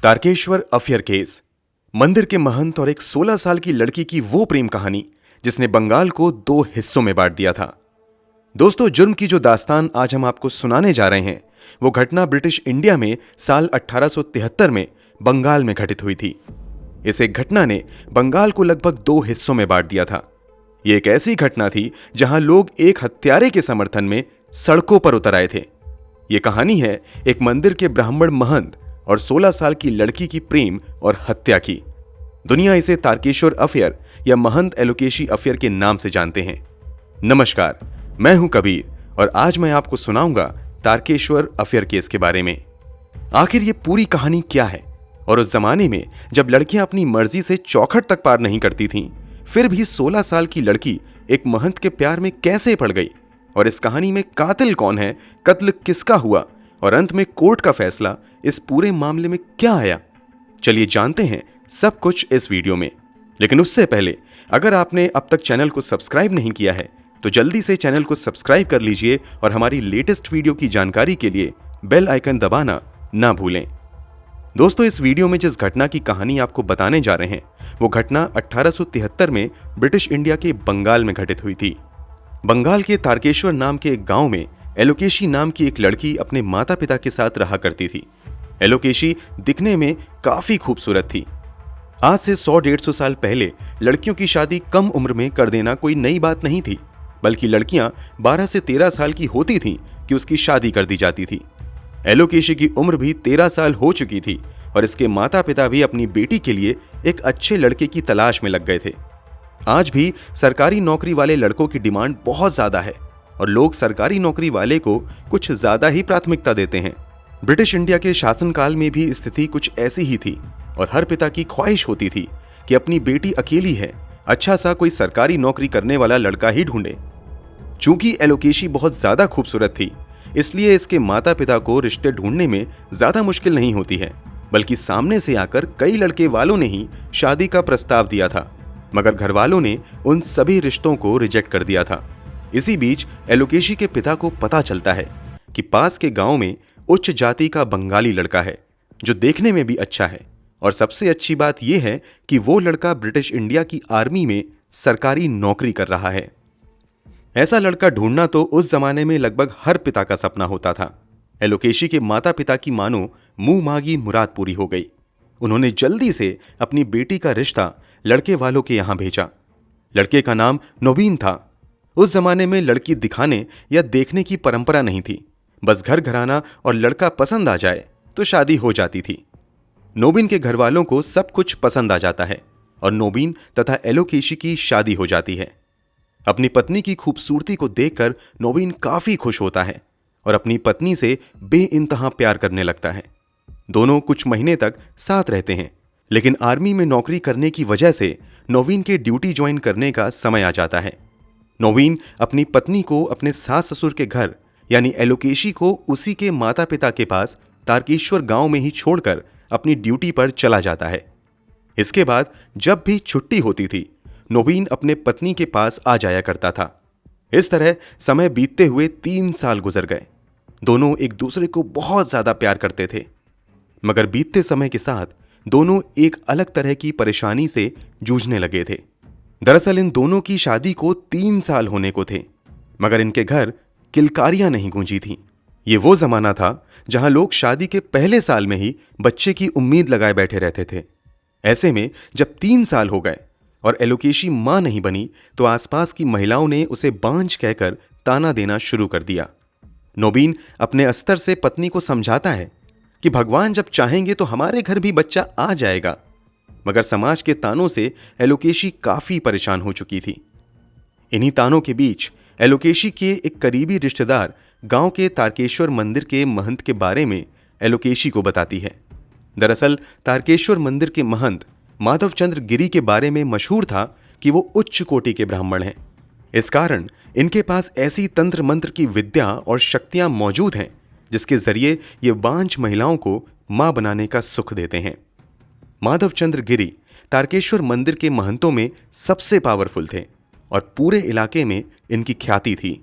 Tarkeshwar affair case, मंदिर के महंत और एक 16 साल की लड़की की वो प्रेम कहानी जिसने बंगाल को दो हिस्सों में बांट दिया था। दोस्तों, जुर्म की जो दास्तान आज हम आपको सुनाने जा रहे हैं वो घटना ब्रिटिश इंडिया में साल 1873 में बंगाल में घटित हुई थी। इस एक घटना ने बंगाल को लगभग दो हिस्सों में बांट दिया था। ये एक ऐसी घटना थी जहां लोग एक हत्यारे के समर्थन में सड़कों पर उतर आए थे। ये कहानी है एक मंदिर के ब्राह्मण महंत और 16 साल की लड़की की प्रेम और हत्या की। दुनिया इसे तारकेश्वर अफेयर या महंत एलोकेशी अफेयर के नाम से जानते हैं। नमस्कार, मैं हूं कबीर और आज मैं आपको सुनाऊंगा तारकेश्वर अफेयर केस के बारे में। आखिर ये पूरी कहानी क्या है और उस जमाने में जब लड़कियां अपनी मर्जी से चौखट तक पार नहीं करती थीं, फिर भी 16 साल की लड़की एक महंत के प्यार में कैसे पड़ गई, और इस कहानी में कातिल कौन है, कत्ल किसका हुआ और अंत में कोर्ट का फैसला इस पूरे मामले में क्या आया, चलिए जानते हैं सब कुछ इस वीडियो में। लेकिन उससे पहले अगर आपने अब तक चैनल को सब्सक्राइब नहीं किया है तो जल्दी से चैनल को सब्सक्राइब कर लीजिए और हमारी लेटेस्ट वीडियो की जानकारी के लिए बेल आइकन दबाना ना भूलें। दोस्तों, इस वीडियो में जिस घटना की कहानी आपको बताने जा रहे हैं वो घटना 1873 में ब्रिटिश इंडिया के बंगाल में घटित हुई थी। बंगाल के तारकेश्वर नाम के एक गांव में एलोकेशी नाम की एक लड़की अपने माता पिता के साथ रहा करती थी। एलोकेशी दिखने में काफी खूबसूरत थी। आज से 100-150 साल पहले लड़कियों की शादी कम उम्र में कर देना कोई नई बात नहीं थी, बल्कि लड़कियां 12 से 13 साल की होती थीं कि उसकी शादी कर दी जाती थी। एलोकेशी की उम्र भी 13 साल हो चुकी थी और इसके माता पिता भी अपनी बेटी के लिए एक अच्छे लड़के की तलाश में लग गए थे। आज भी सरकारी नौकरी वाले लड़कों की डिमांड बहुत ज्यादा है और लोग सरकारी नौकरी वाले को कुछ ज्यादा ही प्राथमिकता देते हैं। ब्रिटिश इंडिया के शासनकाल में भी स्थिति कुछ ऐसी ही थी और हर पिता की ख्वाहिश होती थी कि अपनी बेटी अकेली है, अच्छा सा कोई सरकारी नौकरी करने वाला लड़का ही ढूंढे। चूंकि एलोकेशी बहुत ज्यादा खूबसूरत थी, इसलिए इसके माता पिता को रिश्ते ढूंढने में ज्यादा मुश्किल नहीं होती है, बल्कि सामने से आकर कई लड़के वालों ने ही शादी का प्रस्ताव दिया था, मगर घर वालों ने उन सभी रिश्तों को रिजेक्ट कर दिया था। इसी बीच एलोकेशी के पिता को पता चलता है कि पास के गांव में उच्च जाति का बंगाली लड़का है जो देखने में भी अच्छा है, और सबसे अच्छी बात यह है कि वो लड़का ब्रिटिश इंडिया की आर्मी में सरकारी नौकरी कर रहा है। ऐसा लड़का ढूंढना तो उस जमाने में लगभग हर पिता का सपना होता था। एलोकेशी के माता पिता की मानो मुंह मांगी मुराद पूरी हो गई। उन्होंने जल्दी से अपनी बेटी का रिश्ता लड़के वालों के यहां भेजा। लड़के का नाम नोबिन था। उस जमाने में लड़की दिखाने या देखने की परंपरा नहीं थी, बस घर घराना और लड़का पसंद आ जाए तो शादी हो जाती थी। नोबिन के घर वालों को सब कुछ पसंद आ जाता है और नोबिन तथा एलोकेशी की शादी हो जाती है। अपनी पत्नी की खूबसूरती को देखकर नोबिन काफी खुश होता है और अपनी पत्नी से बेइंतहा प्यार करने लगता है। दोनों कुछ महीने तक साथ रहते हैं, लेकिन आर्मी में नौकरी करने की वजह से नोबिन के ड्यूटी ज्वाइन करने का समय आ जाता है। नोबिन अपनी पत्नी को अपने सास ससुर के घर यानी एलोकेशी को उसी के माता पिता के पास तारकेश्वर गांव में ही छोड़कर अपनी ड्यूटी पर चला जाता है। इसके बाद जब भी छुट्टी होती थी, नोबिन अपने पत्नी के पास आ जाया करता था। इस तरह समय बीतते हुए 3 साल गुजर गए। दोनों एक दूसरे को बहुत ज्यादा प्यार करते थे, मगर बीतते समय के साथ दोनों एक अलग तरह की परेशानी से जूझने लगे थे। दरअसल इन दोनों की शादी को 3 साल होने को थे, मगर इनके घर किलकारियां नहीं गूंजी थीं। ये वो जमाना था जहां लोग शादी के पहले साल में ही बच्चे की उम्मीद लगाए बैठे रहते थे। ऐसे में जब 3 साल हो गए और एलोकेशी मां नहीं बनी तो आसपास की महिलाओं ने उसे बांझ कहकर ताना देना शुरू कर दिया। नोबिन अपने अस्तर से पत्नी को समझाता है कि भगवान जब चाहेंगे तो हमारे घर भी बच्चा आ जाएगा, मगर समाज के तानों से एलोकेशी काफी परेशान हो चुकी थी। इन्हीं तानों के बीच एलोकेशी के एक करीबी रिश्तेदार गांव के तारकेश्वर मंदिर के महंत के बारे में एलोकेशी को बताती है। दरअसल तारकेश्वर मंदिर के महंत माधवचंद्र गिरी के बारे में मशहूर था कि वो उच्च कोटि के ब्राह्मण हैं। इस कारण इनके पास ऐसी तंत्र मंत्र की विद्या और शक्तियां मौजूद हैं जिसके जरिए ये बांझ महिलाओं को मां बनाने का सुख देते हैं। माधवचंद्र गिरी तारकेश्वर मंदिर के महंतों में सबसे पावरफुल थे और पूरे इलाके में इनकी ख्याति थी।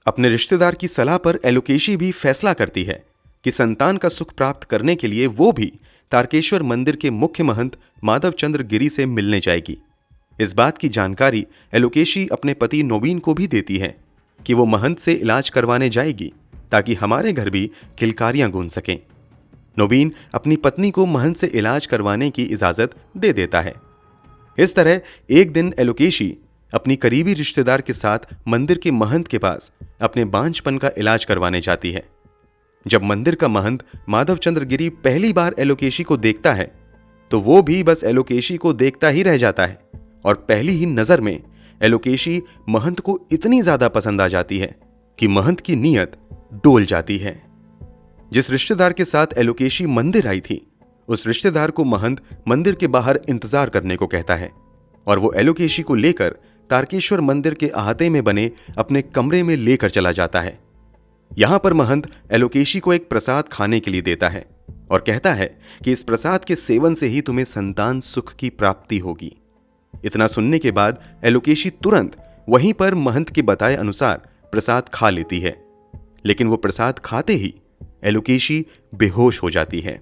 अपने रिश्तेदार की सलाह पर एलोकेशी भी फैसला करती है कि संतान का सुख प्राप्त करने के लिए वो भी तारकेश्वर मंदिर के मुख्य महंत माधवचंद्र गिरी से मिलने जाएगी। इस बात की जानकारी एलोकेशी अपने पति नोबिन को भी देती है कि वो महंत से इलाज करवाने जाएगी ताकि हमारे घर भी किलकारियां गूंज सकें। नोबिन अपनी पत्नी को महंत से इलाज करवाने की इजाजत दे देता है। इस तरह एक दिन एलोकेशी अपनी करीबी रिश्तेदार के साथ मंदिर के महंत के पास अपने बांझपन का इलाज करवाने जाती है। जब मंदिर का महंत माधवचंद्र गिरी पहली बार एलोकेशी को देखता है तो वो भी बस एलोकेशी को देखता ही रह जाता है और पहली ही नजर में एलोकेशी महंत को इतनी ज्यादा पसंद आ जाती है कि महंत की नीयत डोल जाती है। जिस रिश्तेदार के साथ एलोकेशी मंदिर आई थी उस रिश्तेदार को महंत मंदिर के बाहर इंतजार करने को कहता है और वो एलोकेशी को लेकर तारकेश्वर मंदिर के अहाते में बने अपने कमरे में लेकर चला जाता है। यहां पर महंत एलोकेशी को एक प्रसाद खाने के लिए देता है और कहता है कि इस प्रसाद के सेवन से ही तुम्हें संतान सुख की प्राप्ति होगी। इतना सुनने के बाद एलोकेशी तुरंत वहीं पर महंत के बताए अनुसार प्रसाद खा लेती है, लेकिन वो प्रसाद खाते ही एलोकेशी बेहोश हो जाती है।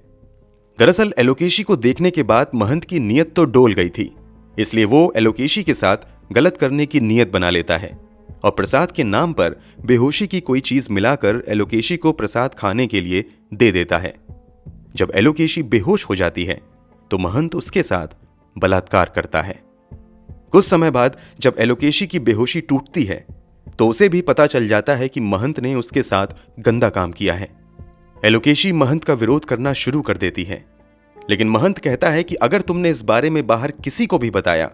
दरअसल एलोकेशी को देखने के बाद महंत की नीयत तो डोल गई थी, इसलिए वो एलोकेशी के साथ गलत करने की नीयत बना लेता है और प्रसाद के नाम पर बेहोशी की कोई चीज मिलाकर एलोकेशी को प्रसाद खाने के लिए दे देता है। जब एलोकेशी बेहोश हो जाती है तो महंत उसके साथ बलात्कार करता है। कुछ समय बाद जब एलोकेशी की बेहोशी टूटती है तो उसे भी पता चल जाता है कि महंत ने उसके साथ गंदा काम किया है। एलोकेशी महंत का विरोध करना शुरू कर देती है, लेकिन महंत कहता है कि अगर तुमने इस बारे में बाहर किसी को भी बताया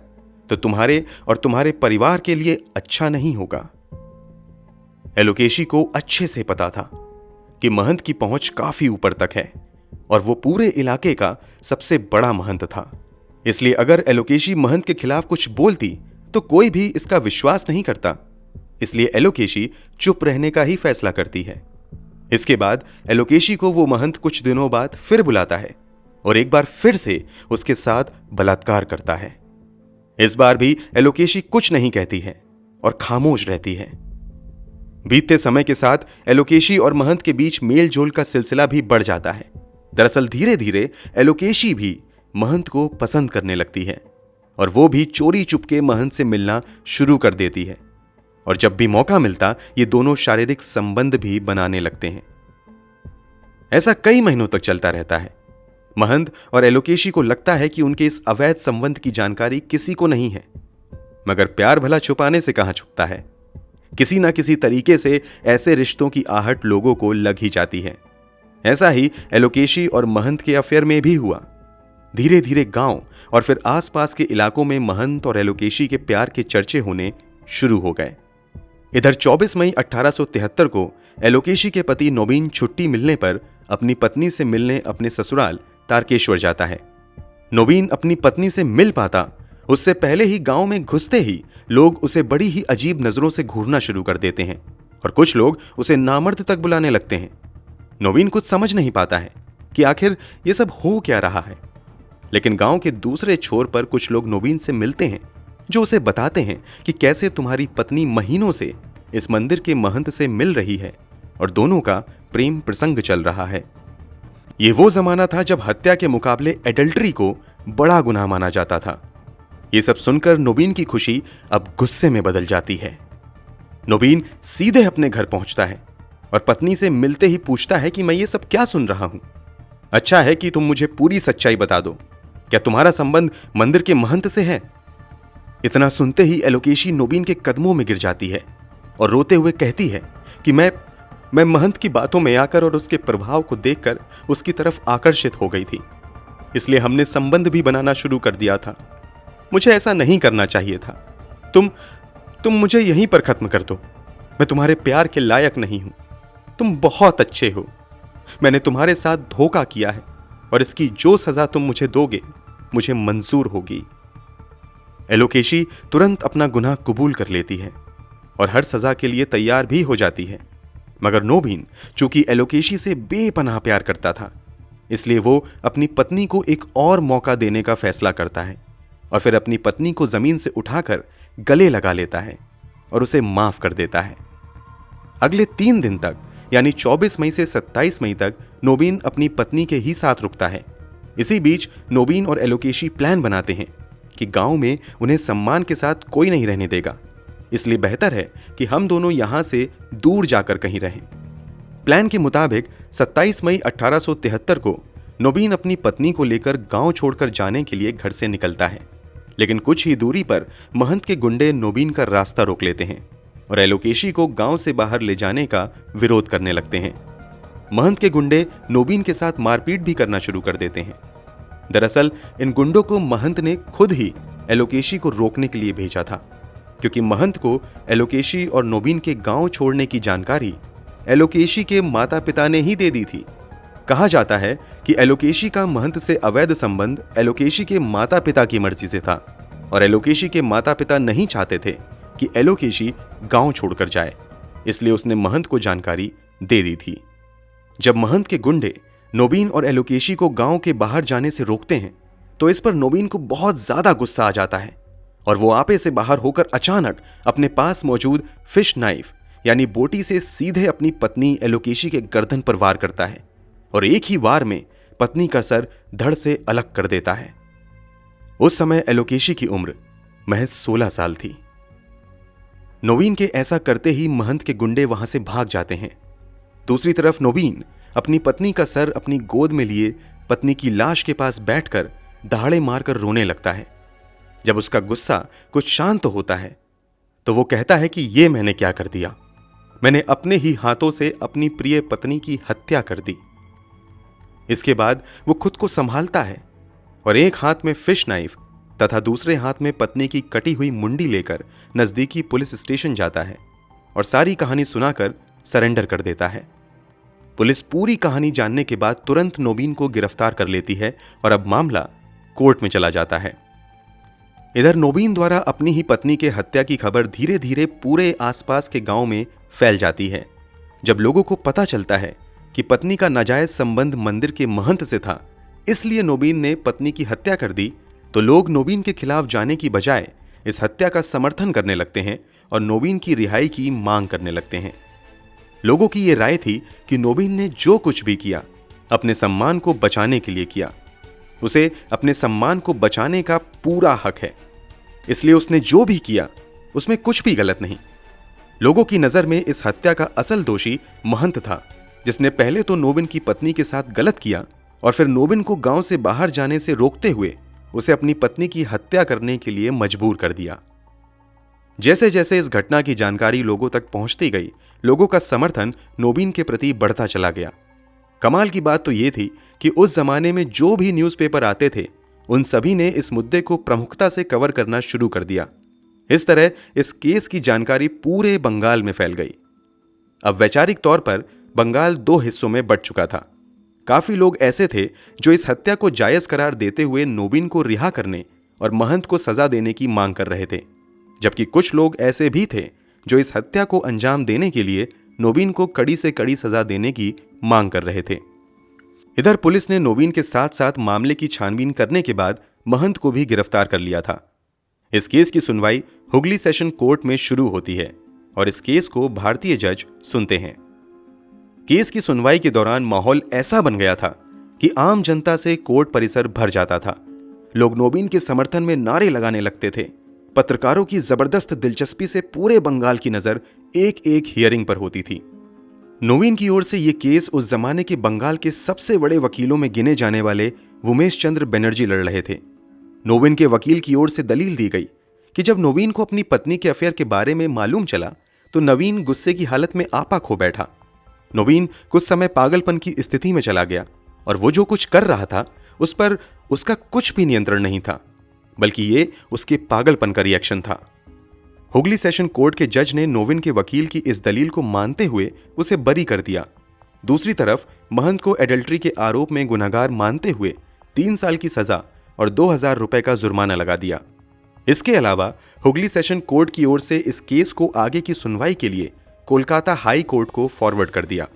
तो तुम्हारे और तुम्हारे परिवार के लिए अच्छा नहीं होगा। एलोकेशी को अच्छे से पता था कि महंत की पहुंच काफी ऊपर तक है और वो पूरे इलाके का सबसे बड़ा महंत था, इसलिए अगर एलोकेशी महंत के खिलाफ कुछ बोलती तो कोई भी इसका विश्वास नहीं करता। इसलिए एलोकेशी चुप रहने का ही फैसला करती है। इसके बाद एलोकेशी को वो महंत कुछ दिनों बाद फिर बुलाता है और एक बार फिर से उसके साथ बलात्कार करता है। इस बार भी एलोकेशी कुछ नहीं कहती है और खामोश रहती है। बीतते समय के साथ एलोकेशी और महंत के बीच मेल जोल का सिलसिला भी बढ़ जाता है। दरअसल धीरे धीरे एलोकेशी भी महंत को पसंद करने लगती है और वो भी चोरी चुपके महंत से मिलना शुरू कर देती है और जब भी मौका मिलता ये दोनों शारीरिक संबंध भी बनाने लगते हैं। ऐसा कई महीनों तक चलता रहता है। महंत और एलोकेशी को लगता है कि उनके इस अवैध संबंध की जानकारी किसी को नहीं है, मगर प्यार भला छुपाने से कहां छुपता है। किसी ना किसी तरीके से ऐसे रिश्तों की आहट लोगों को लग ही जाती है। ऐसा ही एलोकेशी और महंत के अफेयर में भी हुआ। धीरे धीरे गांव और फिर आसपास के इलाकों में महंत और एलोकेशी के प्यार के चर्चे होने शुरू हो गए। इधर 24 मई 1873 को एलोकेशी के पति नोबिन छुट्टी मिलने पर अपनी पत्नी से मिलने अपने ससुराल तारकेश्वर जाता है। नोबिन अपनी पत्नी से मिल पाता उससे पहले ही गांव में घुसते ही लोग उसे बड़ी ही अजीब नजरों से घूरना शुरू कर देते हैं और कुछ लोग उसे नामर्द तक बुलाने लगते हैं। नोबिन कुछ समझ नहीं पाता है कि आखिर ये सब हो क्या रहा है, लेकिन गांव के दूसरे छोर पर कुछ लोग नोबिन से मिलते हैं जो उसे बताते हैं कि कैसे तुम्हारी पत्नी महीनों से इस मंदिर के महंत से मिल रही है और दोनों का प्रेम प्रसंग चल रहा है। ये वो जमाना था जब हत्या के मुकाबले एडल्ट्री को बड़ा गुनाह माना जाता था। ये सब सुनकर नोबिन की खुशी अब गुस्से में बदल जाती है। नोबिन सीधे अपने घर पहुंचता है और पत्नी से मिलते ही पूछता है कि मैं ये सब क्या सुन रहा हूं। अच्छा है कि तुम मुझे पूरी सच्चाई बता दो, क्या तुम्हारा संबंध मंदिर के महंत से है? इतना सुनते ही एलोकेशी नोबिन के कदमों में गिर जाती है और रोते हुए कहती है कि मैं महंत की बातों में आकर और उसके प्रभाव को देखकर उसकी तरफ आकर्षित हो गई थी, इसलिए हमने संबंध भी बनाना शुरू कर दिया था। मुझे ऐसा नहीं करना चाहिए था। तुम मुझे यहीं पर खत्म कर दो। मैं तुम्हारे प्यार के लायक नहीं हूं। तुम बहुत अच्छे हो। मैंने तुम्हारे साथ धोखा किया है और इसकी जो सजा तुम मुझे दोगे मुझे मंजूर होगी। एलोकेशी तुरंत अपना गुनाह कबूल कर लेती है और हर सजा के लिए तैयार भी हो जाती है, मगर नोबिन चूंकि एलोकेशी से बेपनाह प्यार करता था, इसलिए वो अपनी पत्नी को एक और मौका देने का फैसला करता है और फिर अपनी पत्नी को जमीन से उठाकर गले लगा लेता है और उसे माफ कर देता है। अगले 3 दिन तक यानी 24 मई से 27 मई तक नोबिन अपनी पत्नी के ही साथ रुकता है इसी बीच नोबिन और एलोकेशी प्लान बनाते हैं कि गांव में उन्हें सम्मान के साथ कोई नहीं रहने देगा, इसलिए बेहतर है कि हम दोनों यहां से दूर जाकर कहीं रहें। प्लान के मुताबिक 27 मई 1873 को नोबिन अपनी पत्नी को लेकर गांव छोड़कर जाने के लिए घर से निकलता है, लेकिन कुछ ही दूरी पर महंत के गुंडे नोबिन का रास्ता रोक लेते हैं और एलोकेशी को गांव से बाहर ले जाने का विरोध करने लगते हैं। महंत के गुंडे नोबिन के साथ मारपीट भी करना शुरू कर देते हैं। दरअसल इन गुंडों को महंत ने खुद ही एलोकेशी को रोकने के लिए भेजा था, क्योंकि महंत को एलोकेशी और नोबिन के गांव छोड़ने की जानकारी एलोकेशी के माता पिता ने ही दे दी थी। कहा जाता है कि एलोकेशी का महंत से अवैध संबंध एलोकेशी के माता पिता की मर्जी से था और एलोकेशी के माता पिता नहीं चाहते थे कि एलोकेशी गांव छोड़कर जाए, इसलिए उसने महंत को जानकारी दे दी थी। जब महंत के गुंडे नोबिन और एलोकेशी को गांव के बाहर जाने से रोकते हैं तो इस पर नोबिन को बहुत ज्यादा गुस्सा आ जाता है और वो आपे से बाहर होकर अचानक अपने पास मौजूद फिश नाइफ यानी बोटी से सीधे अपनी पत्नी एलोकेशी के गर्दन पर वार करता है और एक ही वार में पत्नी का सर धड़ से अलग कर देता है। उस समय एलोकेशी की उम्र महज 16 साल थी। नोबिन के ऐसा करते ही महंत के गुंडे वहां से भाग जाते हैं। दूसरी तरफ नोबिन अपनी पत्नी का सर अपनी गोद में लिए पत्नी की लाश के पास बैठकर दहाड़े मारकर रोने लगता है। जब उसका गुस्सा कुछ शांत होता है तो वो कहता है कि ये मैंने क्या कर दिया, मैंने अपने ही हाथों से अपनी प्रिय पत्नी की हत्या कर दी। इसके बाद वो खुद को संभालता है और एक हाथ में फिश नाइफ तथा दूसरे हाथ में पत्नी की कटी हुई मुंडी लेकर नजदीकी पुलिस स्टेशन जाता है और सारी कहानी सुनाकर सरेंडर कर देता है। पुलिस पूरी कहानी जानने के बाद तुरंत नोबिन को गिरफ्तार कर लेती है और अब मामला कोर्ट में चला जाता है। इधर नोबिन द्वारा अपनी ही पत्नी के हत्या की खबर धीरे धीरे पूरे आसपास के गांव में फैल जाती है। जब लोगों को पता चलता है कि पत्नी का नाजायज संबंध मंदिर के महंत से था, इसलिए नोबिन ने पत्नी की हत्या कर दी, तो लोग नोबिन के खिलाफ जाने की बजाय इस हत्या का समर्थन करने लगते हैं और नोबिन की रिहाई की मांग करने लगते हैं। लोगों की यह राय थी कि नोबिन ने जो कुछ भी किया अपने सम्मान को बचाने के लिए किया, उसे अपने सम्मान को बचाने का पूरा हक है, इसलिए उसने जो भी किया उसमें कुछ भी गलत नहीं। लोगों की नजर में इस हत्या का असल दोषी महंत था, जिसने पहले तो नोबिन की पत्नी के साथ गलत किया और फिर नोबिन को गांव से बाहर जाने से रोकते हुए उसे अपनी पत्नी की हत्या करने के लिए मजबूर कर दिया। जैसे जैसे इस घटना की जानकारी लोगों तक पहुंचती गई, लोगों का समर्थन नोबिन के प्रति बढ़ता चला गया। कमाल की बात तो यह थी कि उस जमाने में जो भी न्यूज़पेपर आते थे उन सभी ने इस मुद्दे को प्रमुखता से कवर करना शुरू कर दिया। इस तरह इस केस की जानकारी पूरे बंगाल में फैल गई। अब वैचारिक तौर पर बंगाल 2 हिस्सों में बंट चुका था। काफी लोग ऐसे थे जो इस हत्या को जायज करार देते हुए नोबिन को रिहा करने और महंत को सजा देने की मांग कर रहे थे, जबकि कुछ लोग ऐसे भी थे जो इस हत्या को अंजाम देने के लिए नोबिन को कड़ी से कड़ी सजा देने की मांग कर रहे थे। इधर पुलिस ने नोबिन के साथ साथ मामले की छानबीन करने के बाद महंत को भी गिरफ्तार कर लिया था। इस केस की सुनवाई हुगली सेशन कोर्ट में शुरू होती है और इस केस को भारतीय जज सुनते हैं। केस की सुनवाई के दौरान माहौल ऐसा बन गया था कि आम जनता से कोर्ट परिसर भर जाता था। लोग नोबिन के समर्थन में नारे लगाने लगते थे। पत्रकारों की जबरदस्त दिलचस्पी से पूरे बंगाल की नजर एक एक हियरिंग पर होती थी। नोबिन की ओर से यह केस उस जमाने के बंगाल के सबसे बड़े वकीलों में गिने जाने वाले उमेश चंद्र बनर्जी लड़ रहे थे। नोबिन के वकील की ओर से दलील दी गई कि जब नोबिन को अपनी पत्नी के अफेयर के बारे में मालूम चला तो नवीन गुस्से की हालत में आपा खो बैठा। नोबिन कुछ समय पागलपन की स्थिति में चला गया और वो जो कुछ कर रहा था उस पर उसका कुछ भी नियंत्रण नहीं था, बल्कि ये उसके पागलपन का रिएक्शन था। हुगली सेशन कोर्ट के जज ने नोबिन के वकील की इस दलील को मानते हुए उसे बरी कर दिया। दूसरी तरफ महंत को एडल्ट्री के आरोप में गुनहगार मानते हुए 3 साल की सजा और 2000 रुपए का जुर्माना लगा दिया। इसके अलावा हुगली सेशन कोर्ट की ओर से इस केस को आगे की सुनवाई के लिए कोलकाता हाई कोर्ट को फॉरवर्ड कर दिया।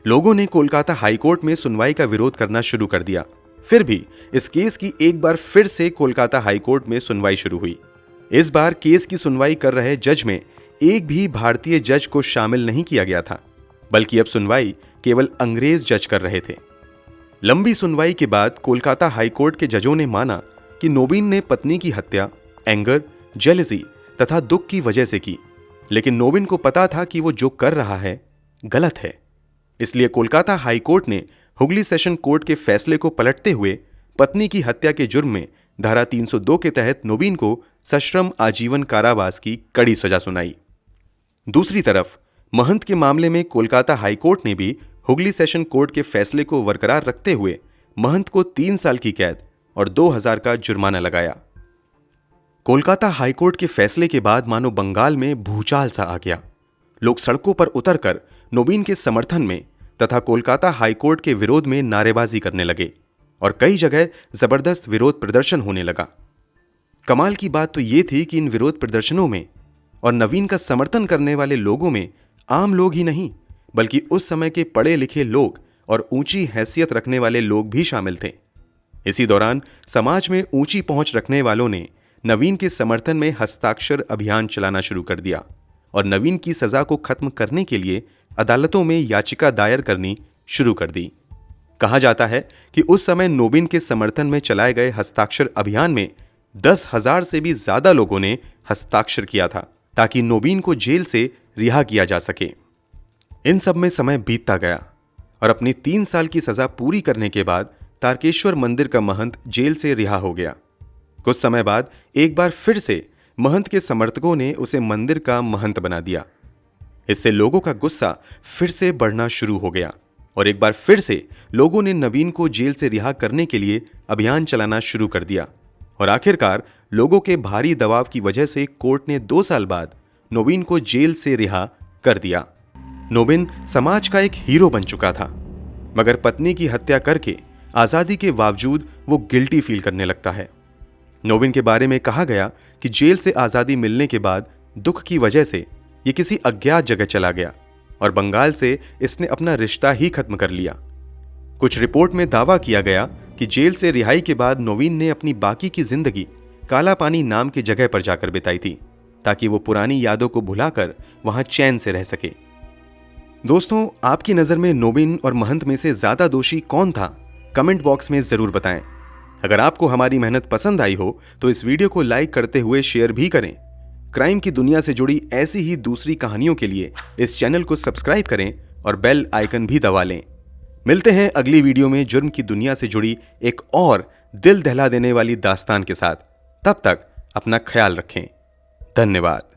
लोगों ने कोलकाता हाई कोर्ट में सुनवाई का विरोध करना शुरू कर दिया। फिर भी इस केस की एक बार फिर से कोलकाता हाई कोर्ट में सुनवाई शुरू हुई। इस बार केस की सुनवाई कर रहे जज में एक भी भारतीय जज को शामिल नहीं किया गया था, बल्कि अब सुनवाई केवल अंग्रेज जज कर रहे थे। लंबी सुनवाई के बाद कोलकाता हाईकोर्ट के जजों ने माना कि नोबिन ने पत्नी की हत्या एंगर, जेलसी तथा दुख की वजह से की, लेकिन नोबिन को पता था कि वो जो कर रहा है गलत है। इसलिए कोलकाता हाईकोर्ट ने हुगली सेशन कोर्ट के फैसले को पलटते हुए पत्नी की हत्या के जुर्म में धारा 302 के तहत नोबिन को सश्रम आजीवन कारावास की कड़ी सजा सुनाई। दूसरी तरफ महंत के मामले में कोलकाता हाईकोर्ट ने भी हुगली सेशन कोर्ट के फैसले को बरकरार रखते हुए महंत को 3 साल की कैद और 2000 का जुर्माना लगाया। कोलकाता हाईकोर्ट के फैसले के बाद मानो बंगाल में भूचाल सा आ गया। लोग सड़कों पर उतरकर नोबिन के समर्थन में तथा कोलकाता हाईकोर्ट के विरोध में नारेबाजी करने लगे और कई जगह जबरदस्त विरोध प्रदर्शन होने लगा। कमाल की बात तो ये थी कि इन विरोध प्रदर्शनों में और नवीन का समर्थन करने वाले लोगों में आम लोग ही नहीं बल्कि उस समय के पढ़े लिखे लोग और ऊंची हैसियत रखने वाले लोग भी शामिल थे। इसी दौरान समाज में ऊंची पहुंच रखने वालों ने नवीन के समर्थन में हस्ताक्षर अभियान चलाना शुरू कर दिया और नवीन की सजा को खत्म करने के लिए अदालतों में याचिका दायर करनी शुरू कर दी। कहा जाता है कि उस समय नोबिन के समर्थन में चलाए गए हस्ताक्षर अभियान में 10,000 से भी ज्यादा लोगों ने हस्ताक्षर किया था ताकि नोबिन को जेल से रिहा किया जा सके। इन सब में समय बीतता गया और अपनी 3 साल की सजा पूरी करने के बाद तारकेश्वर मंदिर का महंत जेल से रिहा हो गया। कुछ समय बाद एक बार फिर से महंत के समर्थकों ने उसे मंदिर का महंत बना दिया। इससे लोगों का गुस्सा फिर से बढ़ना शुरू हो गया और एक बार फिर से लोगों ने नवीन को जेल से रिहा करने के लिए अभियान चलाना शुरू कर दिया और आखिरकार लोगों के भारी दबाव की वजह से कोर्ट ने 2 साल बाद नोबिन को जेल से रिहा कर दिया। नोबिन समाज का एक हीरो बन चुका था, मगर पत्नी की हत्या करके आजादी के बावजूद वो गिल्टी फील करने लगता है। नोबिन के बारे में कहा गया कि जेल से आजादी मिलने के बाद दुख की वजह से ये किसी अज्ञात जगह चला गया और बंगाल से इसने अपना रिश्ता ही खत्म कर लिया। कुछ रिपोर्ट में दावा किया गया कि जेल से रिहाई के बाद नोबिन ने अपनी बाकी की जिंदगी काला पानी नाम की जगह पर जाकर बिताई थी ताकि वो पुरानी यादों को भुलाकर वहां चैन से रह सके। दोस्तों, आपकी नजर में नोबिन और महंत में से ज्यादा दोषी कौन था? कमेंट बॉक्स में जरूर बताएं। अगर आपको हमारी मेहनत पसंद आई हो तो इस वीडियो को लाइक करते हुए शेयर भी करें। क्राइम की दुनिया से जुड़ी ऐसी ही दूसरी कहानियों के लिए इस चैनल को सब्सक्राइब करें और बेल आइकन भी दबा लें। मिलते हैं अगली वीडियो में जुर्म की दुनिया से जुड़ी एक और दिल दहला देने वाली दास्तान के साथ। तब तक अपना ख्याल रखें। धन्यवाद।